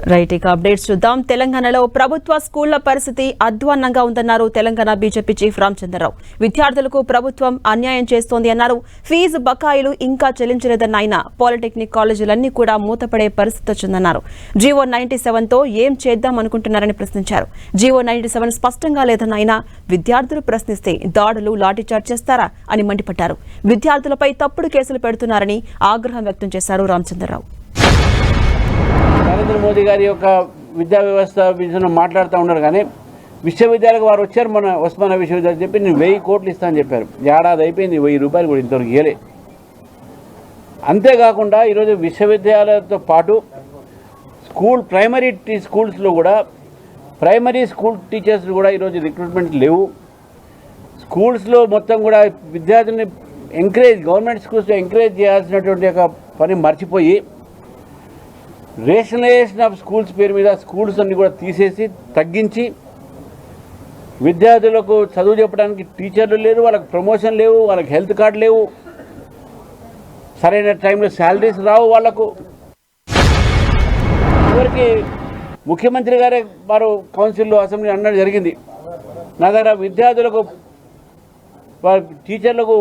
Right ఇక updates చూద్దాం. తెలంగాణలో ప్రభుత్వ స్కూళ్ల పరిస్థితి అధ్వాన్నంగా ఉందన్నారు తెలంగాణ బీజేపీ చీఫ్ రామచంద్రరావు. విద్యార్థులకు ప్రభుత్వం అన్యాయం చేస్తోంది అన్నారు. ఫీజు బకాయిలు ఇంకా చెల్లించలేదన్న ఆయన పాలిటెక్నిక్ కాలేజీలన్నీ కూడా మూతపడే పరిస్థితి వచ్చిందన్నారు. జీవో 97తో ఏం చేద్దాం అనుకుంటున్నారని ప్రశ్నించారు. జీవో 97 స్పష్టంగా లేదన్న ఆయన విద్యార్థులు ప్రశ్నిస్తే దాడులు లాఠీచార్జ్ చేస్తారా అని మండిపడ్డారు. విద్యార్థులపై తప్పుడు కేసులు పెడుతున్నారని ఆగ్రహం వ్యక్తం చేశారు రామచంద్రరావు. నరేంద్ర మోదీ గారి యొక్క విద్యా వ్యవస్థ విషయంలో మాట్లాడుతూ ఉన్నారు. కానీ విశ్వవిద్యాలయాలకు వారు వచ్చారు, మన ఉస్మానియా విశ్వవిద్యాలయం చెప్పి నేను 1000 కోట్లు ఇస్తానని చెప్పారు. ఏడాది అయిపోయింది, 1000 రూపాయలు కూడా ఇంతవరకు ఇవ్వలే. అంతేకాకుండా ఈరోజు విశ్వవిద్యాలయాలతో పాటు ప్రైమరీ స్కూల్స్లో కూడా ప్రైమరీ స్కూల్ టీచర్స్ కూడా ఈరోజు రిక్రూట్మెంట్ లేవు. స్కూల్స్లో మొత్తం కూడా విద్యార్థుల్ని గవర్నమెంట్ స్కూల్స్లో ఎంకరేజ్ చేయాల్సినటువంటి ఒక పని మర్చిపోయి రేషనలైజేషన్ ఆఫ్ స్కూల్స్ పేరు మీద స్కూల్స్ అన్ని కూడా తీసేసి తగ్గించి విద్యార్థులకు చదువు చెప్పడానికి టీచర్లు లేరు, వాళ్ళకి ప్రమోషన్ లేవు, వాళ్ళకి హెల్త్ కార్డు లేవు, సరైన టైంలో శాలరీస్ రావు వాళ్ళకు. చివరికి ముఖ్యమంత్రి గారే వారు కౌన్సిల్లో అసెంబ్లీ అనడం జరిగింది, నా దగ్గర విద్యార్థులకు టీచర్లకు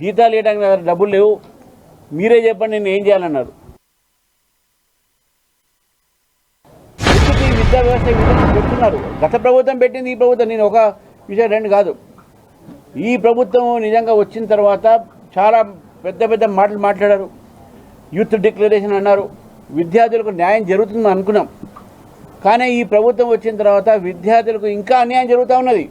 జీతాలు ఇవ్వడానికి నా దగ్గర డబ్బులు లేవు, మీరే చెప్పండి నేను ఏం చేయాలన్నారు. విద్యా వ్యవస్థ పెడుతున్నారు. గత ప్రభుత్వం పెట్టింది, ఈ ప్రభుత్వం, నేను ఒక విషయం రెండు కాదు, ఈ ప్రభుత్వం నిజంగా వచ్చిన తర్వాత చాలా పెద్ద పెద్ద మాటలు మాట్లాడారు. యూత్ డిక్లరేషన్ అన్నారు, విద్యార్థులకు న్యాయం జరుగుతుందని అనుకున్నాం. కానీ ఈ ప్రభుత్వం వచ్చిన తర్వాత విద్యార్థులకు ఇంకా అన్యాయం జరుగుతూ ఉన్నది.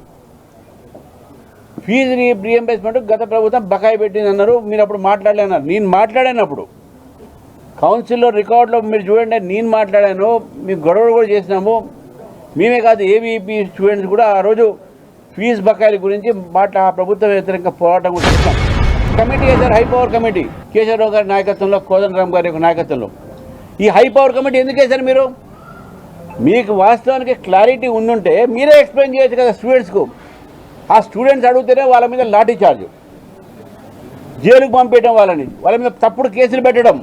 ఫీజు రీఎంబర్స్మెంట్ గత ప్రభుత్వం బకాయి పెట్టింది అన్నారు, మీరు అప్పుడు మాట్లాడలేన్నారు. నేను మాట్లాడానప్పుడు కౌన్సిల్లో రికార్డులో మీరు చూడండి, నేను మాట్లాడాను, మీకు గొడవలు కూడా చేసినాము. మేమే కాదు, ఏబీపీ స్టూడెంట్స్ కూడా ఆ రోజు ఫీజు బకాయిల గురించి ఆ ప్రభుత్వ వ్యతిరేక పోరాటం కూడా చేస్తాం. కమిటీ వేశారు, హై పవర్ కమిటీ, కేశవరావు గారి నాయకత్వంలో, కోదండరామ్ గారి యొక్క నాయకత్వంలో. ఈ హై పవర్ కమిటీ ఎందుకు వేశారు మీరు? మీకు వాస్తవానికి క్లారిటీ ఉండుంటే మీరే ఎక్స్ప్లెయిన్ చేయొచ్చు కదా స్టూడెంట్స్కు. ఆ స్టూడెంట్స్ అడిగితేనే వాళ్ళ మీద లాఠీ చార్జ్, జైలుకు పంపించడం, వాళ్ళ మీద తప్పుడు కేసులు పెట్టడం.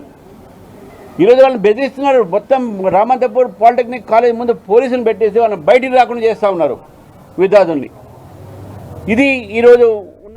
ఈరోజు వాళ్ళని బెదిరిస్తున్నారు. మొత్తం రామంతపూర్ పాలిటెక్నిక్ కాలేజ్ ముందు పోలీసులను పెట్టేసి వాళ్ళని బయటికి రాకుండా చేస్తూ ఉన్నారు విద్యార్థుల్ని. ఇది ఈరోజు